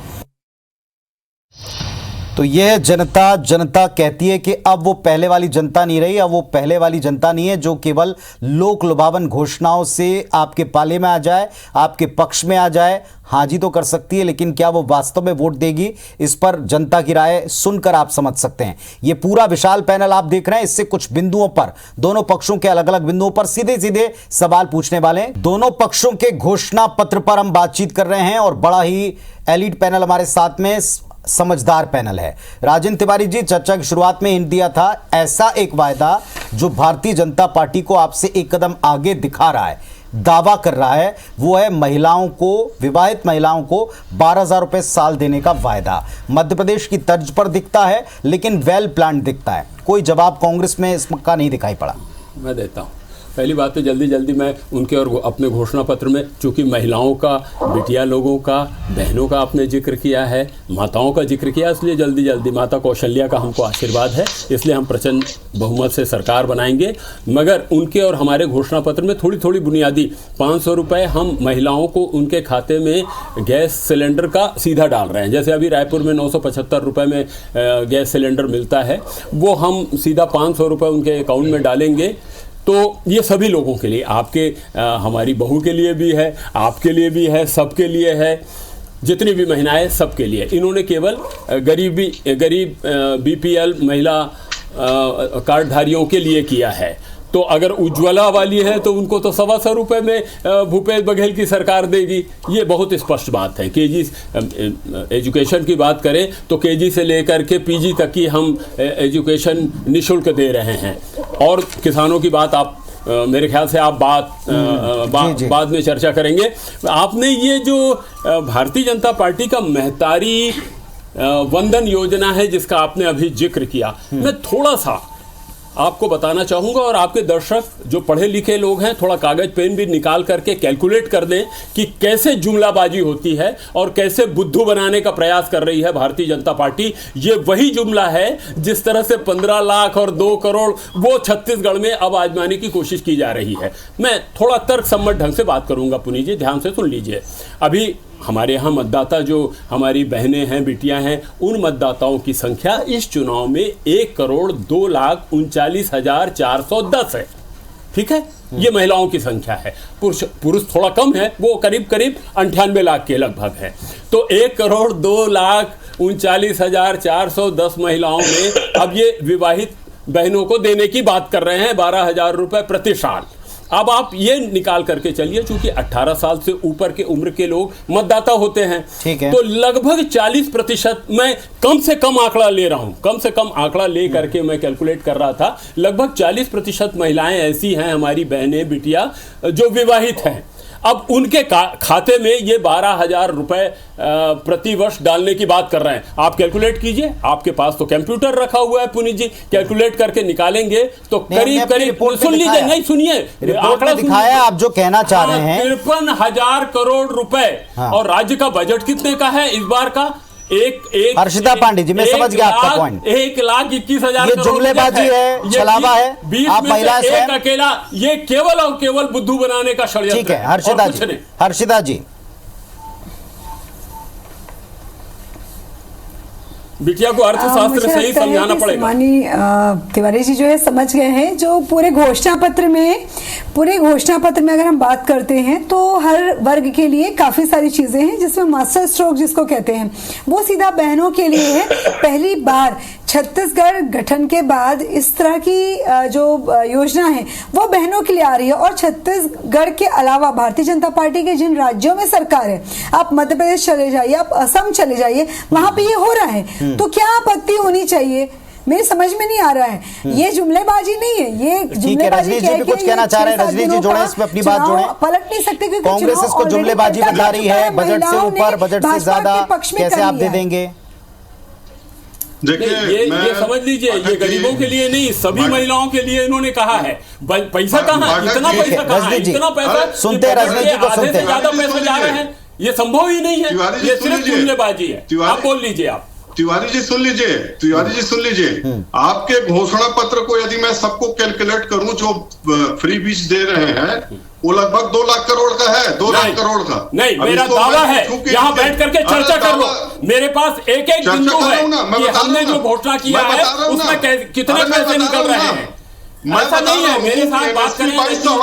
Speaker 1: तो यह जनता कहती है कि अब वो पहले वाली जनता नहीं रही, अब वो पहले वाली जनता नहीं है जो केवल लोक लुभावन घोषणाओं से आपके पाले में आ जाए, आपके पक्ष में आ जाए, हाँ जी तो कर सकती है, लेकिन क्या वो वास्तव में वोट देगी, इस पर जनता की राय सुनकर आप समझ सकते हैं। ये पूरा विशाल पैनल आप देख रहे हैं, इससे कुछ बिंदुओं पर, दोनों पक्षों के अलग अलग बिंदुओं पर सीधे सीधे सवाल पूछने वाले हैं। दोनों पक्षों के घोषणा पत्र पर हम बातचीत कर रहे हैं और बड़ा ही एलीट पैनल हमारे साथ में, समझदार पैनल है। राजेंद्र तिवारी जी, चर्चा की शुरुआत में हिंट दिया था, ऐसा एक वायदा जो भारतीय जनता पार्टी को आपसे एक कदम आगे दिखा रहा है, दावा कर रहा है, वो है महिलाओं को, विवाहित महिलाओं को 12,000 रुपए साल देने का वायदा। मध्य प्रदेश की तर्ज पर दिखता है लेकिन वेल प्लान दिखता है। कोई जवाब कांग्रेस में इसका नहीं दिखाई पड़ा।
Speaker 4: मैं देता हूं। पहली बात तो जल्दी जल्दी मैं उनके और अपने घोषणा पत्र में, चूँकि महिलाओं का, बिटिया लोगों का, बहनों का आपने जिक्र किया है, माताओं का जिक्र किया, इसलिए जल्दी जल्दी माता कौशल्या का हमको आशीर्वाद है, इसलिए हम प्रचंड बहुमत से सरकार बनाएंगे। मगर उनके और हमारे घोषणा पत्र में थोड़ी थोड़ी बुनियादी 500 रुपये हम महिलाओं को उनके खाते में गैस सिलेंडर का सीधा डाल रहे हैं। जैसे अभी रायपुर में 975 रुपये में गैस सिलेंडर मिलता है, वो हम सीधा 500 रुपये उनके अकाउंट में डालेंगे। तो ये सभी लोगों के लिए, आपके हमारी बहू के लिए भी है, आपके लिए भी है, सबके लिए है, जितनी भी महिलाएं सबके लिए। इन्होंने केवल गरीब बीपीएल महिला कार्डधारियों के लिए किया है। तो अगर उज्ज्वला वाली है तो उनको तो 125 रुपये में भूपेश बघेल की सरकार देगी। ये बहुत स्पष्ट बात है। केजी एजुकेशन की बात करें तो केजी से लेकर के पीजी तक की हम एजुकेशन निःशुल्क दे रहे हैं। और किसानों की बात आप मेरे ख्याल से आप बाद में चर्चा करेंगे। आपने ये जो भारतीय जनता पार्टी का महतारी वंदन योजना है जिसका आपने अभी जिक्र किया, मैं थोड़ा सा आपको बताना चाहूँगा और आपके दर्शक जो पढ़े लिखे लोग हैं थोड़ा कागज पेन भी निकाल करके कैलकुलेट कर दें कि कैसे जुमलाबाजी होती है और कैसे बुद्धू बनाने का प्रयास कर रही है भारतीय जनता पार्टी। ये वही जुमला है जिस तरह से 15 लाख और 2 करोड़ वो छत्तीसगढ़ में अब आजमाने की कोशिश की जा रही है। मैं थोड़ा तर्क सम्मत ढंग से बात करूँगा, पुनीत जी ध्यान से सुन लीजिए। अभी हमारे यहाँ मतदाता जो हमारी बहनें हैं, बिटियां हैं, उन मतदाताओं की संख्या इस चुनाव में 1,02,39,410 है। ठीक है, ये महिलाओं की संख्या है। पुरुष थोड़ा कम है, वो करीब 98 लाख के लगभग है। तो 1,02,39,410 महिलाओं में अब ये विवाहित बहनों को देने की बात कर रहे हैं 12,000 रुपए प्रति साल। अब आप ये निकाल करके चलिए, चूंकि 18 साल से ऊपर के उम्र के लोग मतदाता होते हैं, तो लगभग 40%, मैं कम से कम आंकड़ा ले रहा हूं, कम से कम आंकड़ा ले करके मैं कैलकुलेट कर रहा था, लगभग 40% महिलाएं ऐसी हैं हमारी बहनें बिटिया जो विवाहित हैं। अब उनके खाते में ये 12,000 रुपए प्रति वर्ष डालने की बात कर रहे हैं। आप कैलकुलेट कीजिए, आपके पास तो कंप्यूटर रखा हुआ है पुनीत जी, कैलकुलेट करके निकालेंगे तो करीब सुन लीजिए, नहीं सुनिए,
Speaker 18: आंकड़ा दिखाया आप जो कहना चाह रहे हैं।
Speaker 4: 53,000 करोड़ रुपए। और राज्य का बजट कितने का है इस बार का? एक
Speaker 18: हर्षिता पांडे जी, मैं समझ गया आपका पॉइंट।
Speaker 4: 1,21,000
Speaker 18: ये जुमलेबाजी है, छलावा है। आप महिला से
Speaker 4: एक अकेला, ये केवल और केवल बुद्धू बनाने का षड्यंत्र।
Speaker 18: ठीक है हर्षिता जी,
Speaker 4: बिटिया को अर्थशास्त्र सही समझाना पड़ेगा।
Speaker 7: मानी तिवारी जी जो है समझ गए हैं। जो पूरे घोषणा पत्र में अगर हम बात करते हैं तो हर वर्ग के लिए काफी सारी चीजें हैं, जिसमें मास्टर स्ट्रोक जिसको कहते हैं वो सीधा बहनों के लिए है। पहली बार छत्तीसगढ़ गठन के बाद इस तरह की जो योजना है वो बहनों के लिए आ रही है। और छत्तीसगढ़ के अलावा भारतीय जनता पार्टी के जिन राज्यों में सरकार है, आप मध्य प्रदेश चले जाइए, आप असम चले जाइए, वहां पे ये हो रहा है। तो क्या आपत्ति होनी चाहिए? मेरी समझ में नहीं आ रहा है। ये जुमलेबाजी नहीं है, ये जुमलेबाजी
Speaker 18: रजनीश जी भी कुछ कहना चाह रहे हैं। रजनीश जी जोड़े इस पे अपनी बात जोड़े।
Speaker 7: पलट नहीं सकते क्योंकि
Speaker 18: कांग्रेस इसको जुमलेबाजी बता रही है, बजट से ऊपर, बजट से ज्यादा, कैसे आप दे देंगे?
Speaker 4: ये समझ लीजिए, ये गरीबों के लिए नहीं, सभी महिलाओं के लिए इन्होंने कहा है। पैसा कहाँ, इतना पैसा कहाँ है? इतना पैसा
Speaker 18: सुनते, रजनीश जी को सुनते,
Speaker 4: ज्यादा पैसा जा रहे हैं, ये संभव ही नहीं है। ये सिर्फ जुमलेबाजी है। आप बोल लीजिए। आप
Speaker 5: तिवारी जी सुन लीजिए, आपके घोषणा पत्र को यदि मैं सबको कैलकुलेट करूं जो फ्री बीज दे रहे हैं वो लगभग 2 लाख करोड़ का है। 2 लाख करोड़ का
Speaker 4: नहीं, मेरा दावा है, यहाँ बैठ करके चर्चा कर लो। मेरे पास एक बिंदु है कि हमने जो घोषणा किया है उसमें कितने पैसे निकल रहे हैं। ऐसा नहीं है, मेरे साथ बात करें तो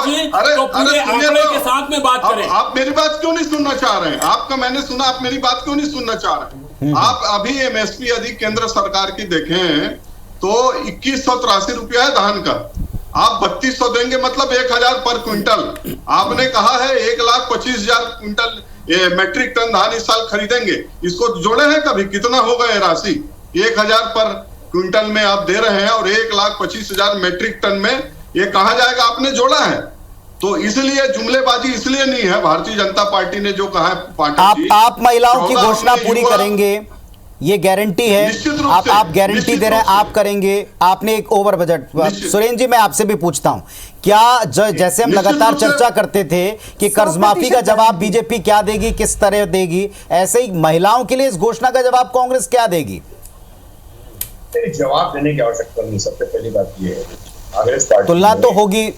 Speaker 4: पूरे आंकड़े के साथ में बात करें।
Speaker 5: आप मेरी बात क्यों नहीं सुनना चाह रहे हैं? आपका मैंने सुना, आप मेरी बात क्यों नहीं सुनना चाह रहे हैं? आप अभी एमएसपी यदि केंद्र सरकार की देखें तो 2183 रुपया है धान का, आप 3200 देंगे, मतलब 1000 पर क्विंटल। आपने कहा है 1,25,000 क्विंटल मैट्रिक टन धान इस साल खरीदेंगे। इसको जोड़े हैं कभी? कितना होगा ये राशि? 1000 पर क्विंटल में आप दे रहे हैं और 1,25,000 मैट्रिक टन में ये कहा जाएगा? आपने जोड़ा है। तो इसलिए जुमलेबाजी इसलिए नहीं है। भारतीय जनता पार्टी ने जो कहा है,
Speaker 18: आप महिलाओं की घोषणा पूरी करेंगे, ये गारंटी है, आप गारंटी दे रहे हैं, आप करेंगे, आपने एक ओवर बजट। सुरेंद्र जी, मैं आपसे भी पूछता हूं, क्या जैसे हम लगातार चर्चा करते थे कि कर्ज माफी का जवाब बीजेपी क्या देगी, किस तरह देगी, ऐसे ही महिलाओं के लिए इस घोषणा का जवाब कांग्रेस क्या देगी?
Speaker 6: जवाब देने की आवश्यकता नहीं। सबसे पहली बात ये है, कांग्रेस पार्टी
Speaker 18: तुलना तो होगी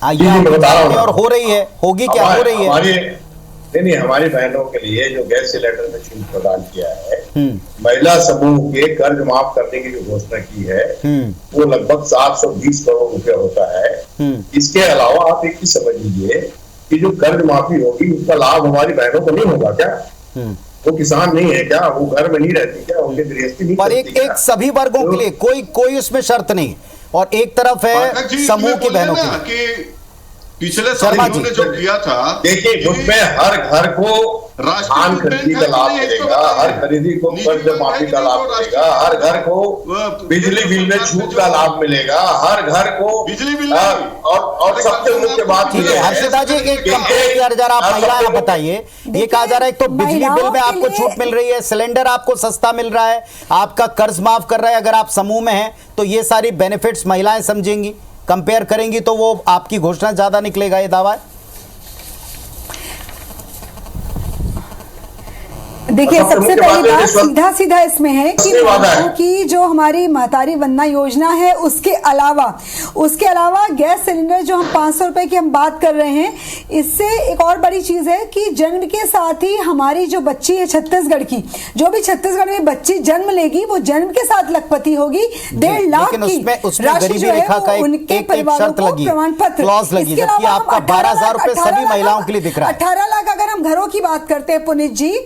Speaker 18: और हो रही है, होगी क्या, हो रही है?
Speaker 6: नहीं, हमारी बहनों के लिए जो गैस सिलेंडर में छूट प्रदान किया है, महिला समूह के कर्ज माफ करने की जो घोषणा की है, वो लगभग 720 करोड़ रुपए होता है। इसके अलावा आप एक चीज समझ लीजिए कि जो कर्ज माफी होगी उसका लाभ हमारी बहनों को नहीं होगा क्या? वो किसान नहीं है क्या? वो घर में नहीं रहती क्या? उनके गृहस्थी नहीं?
Speaker 18: पर एक सभी वर्गों के लिए कोई उसमें शर्त नहीं, और एक तरफ है समूह की बहनों के
Speaker 5: पिछले सालों ने जो किया था,
Speaker 6: देखिए उसमें हर घर को धान खरीदी का लाभ मिलेगा, हर खरीदी को कर्ज माफी का लाभ मिलेगा, हर घर को बिजली बिल में छूट का लाभ मिलेगा, हर घर को
Speaker 5: बिजली बिल
Speaker 6: और सबसे मुख्य बात
Speaker 18: ये हर्षिता जी, एक जरा आप महिलाएं बताइए, ये कहा जा रहा है एक तो बिजली बिल में आपको छूट मिल रही है, सिलेंडर आपको सस्ता मिल रहा है, आपका कर्ज माफ कर रहा है, अगर आप समूह में हैं तो ये सारी बेनिफिट्स महिलाएं समझेंगी, कंपेयर करेंगी तो वो आपकी घोषणा ज्यादा निकलेगा, ये दावा है?
Speaker 7: देखिए, सबसे पहली बात सीधा इसमें है कि जो हमारी महतारी वंदना योजना है, उसके अलावा गैस सिलेंडर जो हम 500 रुपए की हम बात कर रहे हैं, इससे एक और बड़ी चीज है कि जन्म के साथ ही हमारी जो बच्ची है छत्तीसगढ़ की, जो भी छत्तीसगढ़ में बच्ची जन्म लेगी, वो जन्म के साथ लखपति होगी। 1.5 लाख की
Speaker 18: गरीबी रेखा का एक शर्त लगी, क्लॉज लगी, जबकि आपका 12,000 रुपए सभी महिलाओं के लिए दिख रहा है।
Speaker 7: 18 लाख अगर हम घरों की बात करते हैं पुनीत जी,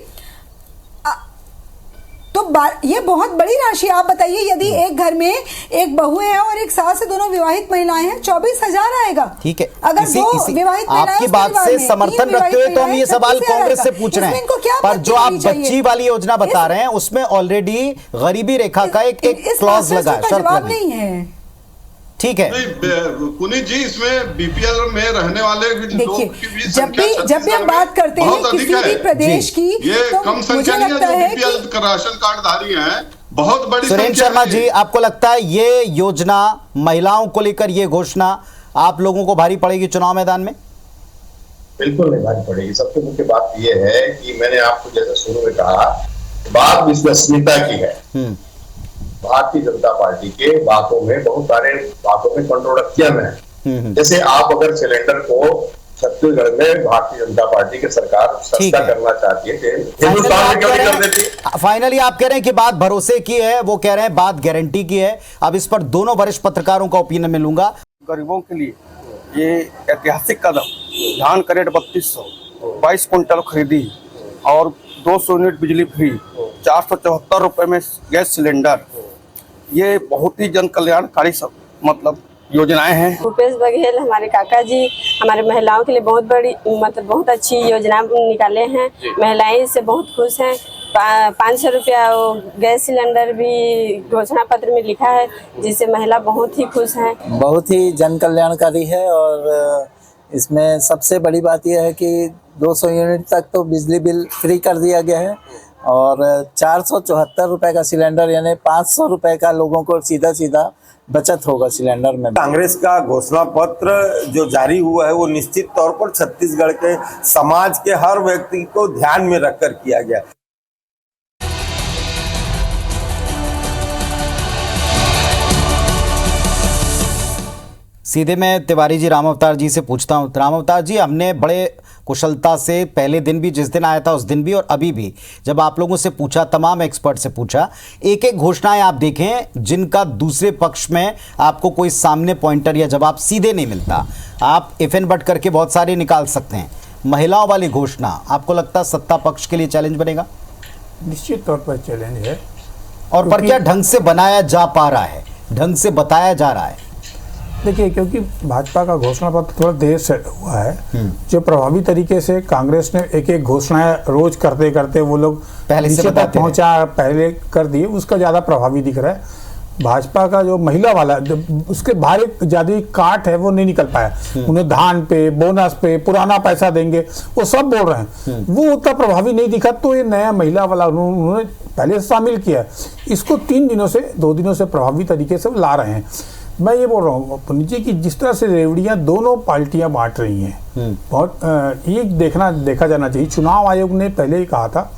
Speaker 7: तो ये बहुत बड़ी राशि। आप बताइए, यदि एक घर में एक बहू है और एक सास से दोनों विवाहित महिलाएं हैं, 24,000 आएगा।
Speaker 18: ठीक है,
Speaker 7: अगर दो विवाहित महिलाएं
Speaker 18: आपकी बात से समर्थन रखते हुए तो हम ये सवाल कांग्रेस से पूछ रहे हैं, पर जो आप बच्ची वाली योजना बता रहे हैं उसमें ऑलरेडी गरीबी रेखा का एक क्लॉज लगा है, शर्त लगी
Speaker 7: नहीं है।
Speaker 18: ठीक है
Speaker 5: पुनीत जी, इसमें बीपीएल में रहने वाले
Speaker 7: देखिए, जब भी हम बात करते हैं किसी भी प्रदेश की,
Speaker 5: ये तो कम संख्या नहीं है जो बीपीएल का राशन कार्ड धारी हैं, बहुत बड़ी
Speaker 18: सुरेंद्र शर्मा जी, आपको लगता है ये योजना, महिलाओं को लेकर ये घोषणा आप लोगों को भारी पड़ेगी चुनाव मैदान में?
Speaker 6: बिल्कुल नहीं भारी पड़ेगी। सबसे मुख्य बात यह है कि मैंने आपको जैसे शुरू में कहा, बात विश्वसनीयता की है। भारतीय जनता पार्टी के बातों में, बहुत सारे बातों में कंट्रोडक्शन है। जैसे आप अगर सिलेंडर को छत्तीसगढ़ में भारतीय जनता पार्टी की सरकार सस्ता करना चाहती है, हिंदुस्तान में क्यों नहीं कर देती?
Speaker 18: फाइनली आप कह रहे हैं कि बात भरोसे की है, वो कह रहे हैं बात गारंटी की है। अब इस पर दोनों वरिष्ठ पत्रकारों का ओपिनियन में लूंगा।
Speaker 19: गरीबों के लिए ये ऐतिहासिक कदम, धान का रेट 3200, 22 कुंटल खरीदी और 200 यूनिट बिजली फ्री, 474 रुपए में गैस सिलेंडर, ये बहुत ही जन कल्याणकारी सब मतलब योजनाएं हैं।
Speaker 20: भूपेश बघेल हमारे काका जी हमारे महिलाओं के लिए बहुत बड़ी मतलब बहुत अच्छी योजना निकाले हैं। महिलाएं इससे बहुत खुश हैं। 500 रुपया गैस सिलेंडर भी घोषणा पत्र में लिखा है, जिससे महिला बहुत ही खुश हैं।
Speaker 21: बहुत ही जन कल्याणकारी है और इसमें सबसे बड़ी बात यह है कि 200 यूनिट तक तो बिजली बिल फ्री कर दिया गया है और 474 रुपए का सिलेंडर, यानी 500 रुपए का लोगों को सीधा सीधा बचत होगा सिलेंडर में।
Speaker 22: कांग्रेस का घोषणा पत्र जो जारी हुआ है वो निश्चित तौर पर छत्तीसगढ़ के समाज के हर व्यक्ति को ध्यान में रखकर किया गया।
Speaker 18: सीधे मैं तिवारी जी राम अवतार जी से पूछता हूँ। राम अवतार जी, हमने बड़े कुशलता से पहले दिन भी, जिस दिन आया था उस दिन भी और अभी भी, जब आप लोगों से पूछा, तमाम एक्सपर्ट से पूछा, एक एक घोषणाएं आप देखें जिनका दूसरे पक्ष में आपको कोई सामने पॉइंटर या जवाब सीधे नहीं मिलता। आप इफ एंड बट करके बहुत सारे निकाल सकते हैं। महिलाओं वाली घोषणा आपको लगता है सत्ता पक्ष के लिए चैलेंज बनेगा?
Speaker 8: निश्चित तौर पर चैलेंज है।
Speaker 18: और पर क्या ढंग से बनाया जा पा रहा है, ढंग से बताया जा रहा है?
Speaker 8: देखिए, क्योंकि भाजपा का घोषणा पत्र थोड़ा देर से हुआ है, जो प्रभावी तरीके से कांग्रेस ने एक एक घोषणाएं रोज करते करते वो लोग
Speaker 18: पहले से
Speaker 8: पहुंचा, पहले कर दिए, उसका ज्यादा प्रभावी दिख रहा है। भाजपा का जो महिला वाला उसके बाहर एक ज्यादा काट है, वो नहीं निकल पाया। उन्हें धान पे, बोनस पे, पुराना पैसा देंगे, वो सब बोल रहे हैं, वो उतना प्रभावी नहीं दिखा। तो ये नया महिला वाला उन्होंने पहले से शामिल किया है, इसको 2 दिनों से प्रभावी तरीके से ला रहे हैं। मैं ये बोल रहा हूँ पुनीत जी कि जिस तरह से रेवड़ियाँ दोनों पार्टियां बांट रही हैं, बहुत ये देखा जाना चाहिए। चुनाव आयोग ने पहले ही कहा था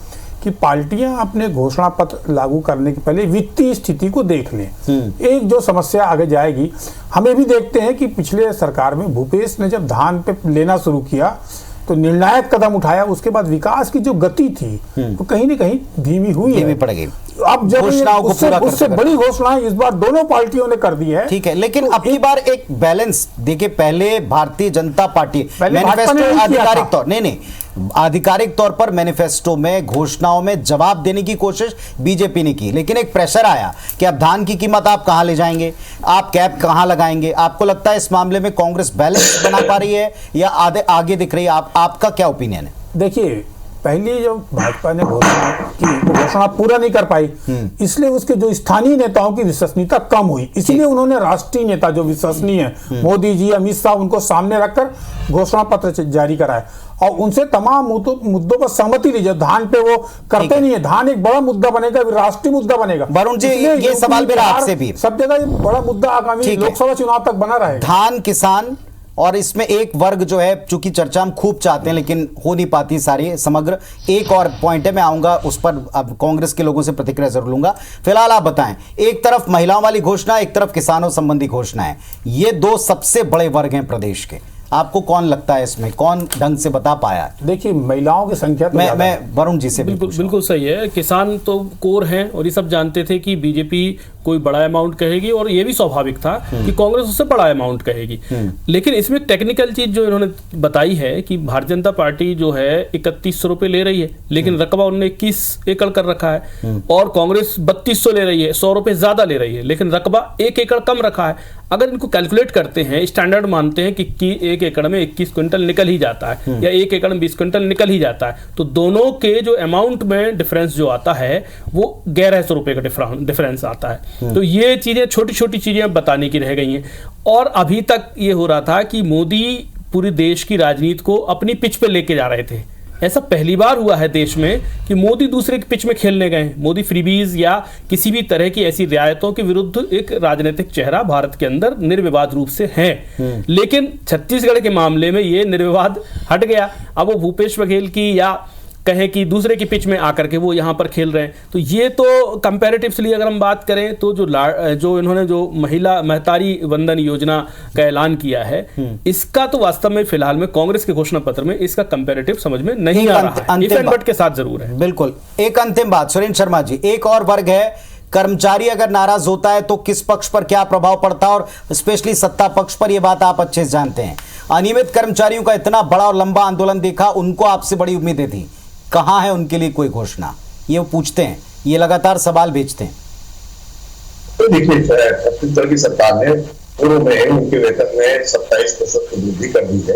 Speaker 8: कि पार्टियां अपने घोषणा पत्र लागू करने के पहले वित्तीय स्थिति को देख लें। एक जो समस्या आगे जाएगी, हमें भी देखते हैं कि पिछले सरकार में भूपेश ने जब धान पे लेना शुरू किया तो निर्णायक कदम उठाया, उसके बाद विकास की जो गति थी वो कहीं न कहीं धीमी हुई
Speaker 18: पड़ गई।
Speaker 8: अब जब उससे बड़ी घोषणा इस बार दोनों पार्टियों ने कर दी है।
Speaker 18: ठीक है, लेकिन अब की बार एक बैलेंस देखिए, पहले भारतीय जनता पार्टी मैनिफेस्टो आधिकारिक तौर नहीं आधिकारिक तौर पर मैनिफेस्टो में घोषणाओं में जवाब देने की कोशिश बीजेपी ने की, लेकिन एक प्रेशर आया कि अब धान की कीमत आप कहां ले जाएंगे, आप कैप कहां लगाएंगे। आपको लगता है इस मामले में कांग्रेस बैलेंस बना पा रही है या आगे दिख रही है? आपका क्या ओपिनियन है?
Speaker 8: देखिए, पहले जब भाजपा ने घोषणा की वो घोषणा पूरा नहीं कर पाई, इसलिए उसके जो स्थानीय नेताओं की विश्वसनीयता कम हुई, इसलिए उन्होंने राष्ट्रीय नेता जो विश्वसनीय है मोदी जी, अमित शाह, उनको सामने रखकर घोषणा पत्र जारी कराया और उनसे तमाम मुद्दों पर सहमति ली। धान पे वो करते नहीं है, धान एक बड़ा मुद्दा बनेगा, राष्ट्रीय मुद्दा बनेगा।
Speaker 18: वरुण जी, ये सवाल मेरा आपसे भी,
Speaker 8: सब जगह बड़ा मुद्दा आगामी लोकसभा चुनाव तक बना रहेगा।
Speaker 18: धान, किसान और इसमें एक वर्ग जो है, चूंकि चर्चा हम खूब चाहते हैं लेकिन हो नहीं पाती सारी समग्र, एक और पॉइंट है, मैं आऊंगा उस पर, अब कांग्रेस के लोगों से प्रतिक्रिया जरूर लूंगा। फिलहाल आप बताएं, एक तरफ महिलाओं वाली घोषणा, एक तरफ किसानों संबंधी घोषणा है, ये दो सबसे बड़े वर्ग हैं प्रदेश के, आपको कौन लगता है इसमें कौन ढंग से बता पाया?
Speaker 8: देखिए, महिलाओं की संख्या तो
Speaker 18: मैं वरुण जी से
Speaker 9: बिल्कुल सही है। किसान तो कोर हैं और ये सब जानते थे कि बीजेपी कोई बड़ा अमाउंट कहेगी और ये भी स्वाभाविक था कि कांग्रेस उससे बड़ा अमाउंट कहेगी। लेकिन इसमें टेक्निकल चीज जो इन्होंने बताई है कि भारतीय जनता पार्टी जो है 3100 रुपए ले रही है, लेकिन रकबा उन्होंने 21 एकड़ कर रखा है और कांग्रेस 3200 ले रही है, 100 रुपए ज्यादा ले रही है, लेकिन रकबा 1 एकड़ कम रखा है। अगर इनको कैलकुलेट करते हैं, स्टैंडर्ड मानते हैं कि 1 एकड़ में 21 क्विंटल निकल ही जाता है या 1 एकड़ में 20 क्विंटल निकल ही जाता है, तो दोनों के जो अमाउंट में डिफरेंस जो आता है वो 1100 रुपए का डिफरेंस आता है। तो ये चीजें, छोटी छोटी चीजें बताने की रह गई हैं। और अभी तक ये हो रहा था कि मोदी पूरे देश की राजनीति को अपनी पिच पे लेके जा रहे थे। ऐसा पहली बार हुआ है देश में कि मोदी दूसरे की पिच में खेलने गए। मोदी फ्रीबीज या किसी भी तरह की ऐसी रियायतों के विरुद्ध एक राजनीतिक चेहरा भारत के अंदर निर्विवाद रूप से है, लेकिन छत्तीसगढ़ के मामले में ये निर्विवाद हट गया। अब वो भूपेश बघेल की या कहें कि दूसरे की पिच में आकर के वो यहाँ पर खेल रहे हैं। तो ये तो कंपैरेटिवली अगर हम बात करें तो जो इन्होंने जो महतारी वंदन योजना का ऐलान किया है, इसका तो वास्तव में फिलहाल में कांग्रेस के घोषणा पत्र में इसका कंपैरेटिव समझ में नहीं आ रहा है। इफ एंड बट के साथ जरूर है।
Speaker 18: बिल्कुल। एक अंतिम बात सुरेंद्र शर्मा जी, एक और वर्ग है, कर्मचारी अगर नाराज होता है तो किस पक्ष पर क्या प्रभाव पड़ता है, और स्पेशली सत्ता पक्ष पर, यह बात आप अच्छे से जानते हैं। अनियमित कर्मचारियों का इतना बड़ा और लंबा आंदोलन देखा, उनको आपसे बड़ी उम्मीदें थी, कहां है उनके लिए कोई घोषणा? ये वो पूछते हैं, ये लगातार सवाल भेजते हैं।
Speaker 6: तो देखिए, छत्तीसगढ़ की सरकार ने पूर्व में उनके वेतन में 27% की वृद्धि कर दी है।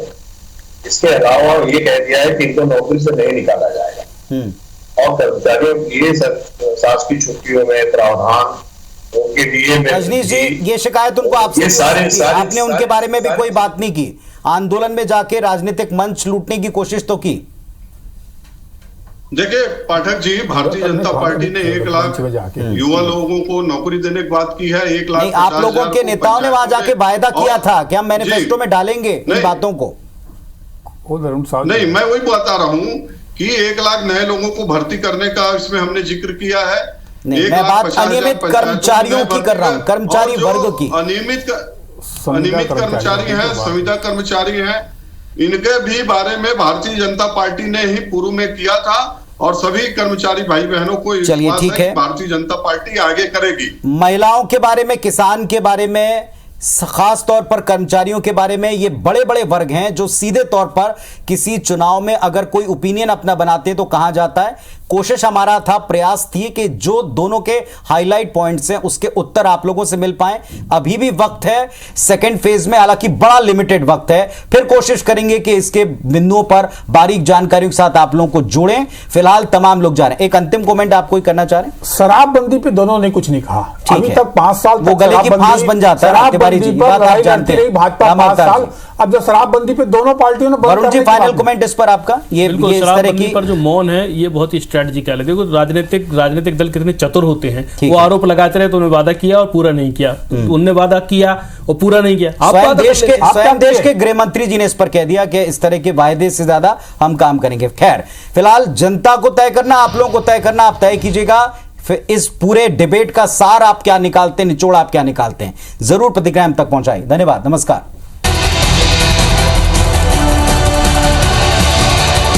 Speaker 6: इसके अलावा ये कह दिया है कि इनको नौकरी से नहीं निकाला जाएगा और कर्मचारियों के लिए शासकीय छुट्टियों में प्रावधान उनके लिए।
Speaker 18: रजनीश जी, ये शिकायत उनको आपसे, आपने उनके बारे में भी कोई बात नहीं की? आंदोलन में जाके राजनीतिक मंच लूटने की कोशिश तो की?
Speaker 5: देखिए पाठक जी, भारतीय जनता पार्टी ने 1 लाख युवा लोगों को नौकरी देने की बात की है। 1 लाख
Speaker 18: आप लोगों के नेताओं ने वहां जाके वायदा किया था कि हम मैनिफेस्टो में डालेंगे इन बातों को।
Speaker 5: नहीं, मैं वही बता रहा हूँ कि 1 लाख नए लोगों को भर्ती करने का इसमें हमने जिक्र किया है।
Speaker 18: मैं बात अनियमित कर्मचारियों की कर रहा हूँ, कर्मचारी वर्ग की।
Speaker 5: अनियमित कर्मचारी हैं, संविदा कर्मचारी हैं, इनके भी बारे में भारतीय जनता पार्टी ने ही पूर्व में किया था और सभी कर्मचारी भाई बहनों को,
Speaker 18: चलिए ठीक है,
Speaker 5: भारतीय जनता पार्टी आगे करेगी।
Speaker 18: महिलाओं के बारे में, किसान के बारे में, खास तौर पर कर्मचारियों के बारे में, ये बड़े बड़े वर्ग हैं जो सीधे तौर पर किसी चुनाव में अगर कोई ओपिनियन अपना बनाते हैं तो कहां जाता है। कोशिश हमारा था, प्रयास थी कि जो दोनों के हाईलाइट पॉइंट्स हैं उसके उत्तर आप लोगों से मिल पाए। अभी भी वक्त है सेकंड फेज में, हालांकि बड़ा लिमिटेड वक्त है, फिर कोशिश करेंगे कि इसके बिंदुओं पर बारीक जानकारियों के साथ आप लोगों को जोड़ें। फिलहाल तमाम लोग जा रहे हैं। एक अंतिम कमेंट आप कोई करना चाह रहे हैं?
Speaker 8: शराबबंदी पे दोनों ने कुछ नहीं कहा। अभी तक 5 साल
Speaker 18: वो गले की फांस बन जाता है।
Speaker 8: आप जानते हैं भाजपा 5 साल, अब जब शराबबंदी पे दोनों पार्टियों ने,
Speaker 9: वरुण जी फाइनल कमेंट इस पर आपका? ये इस तरह की पर जो मौन है ये बहुत ही स्ट्रेटजी क्या लगे। देखो राजनीतिक दल कितने चतुर होते हैं, वो आरोप लगाते रहे तो उन्होंने वादा किया और पूरा नहीं किया, उनने वादा किया और पूरा नहीं किया।
Speaker 18: स्वयं देश के गृह मंत्री जी ने इस पर कह दिया कि इस तरह के वायदे से ज्यादा हम काम करेंगे। खैर, फिलहाल जनता को तय करना, आप लोगों को तय करना, आप तय कीजिएगा फिर इस पूरे डिबेट का सार आप क्या निकालते हैं, निचोड़ आप क्या निकालते हैं। जरूर प्रतिक्रिया हम तक पहुंचाइए। धन्यवाद, नमस्कार।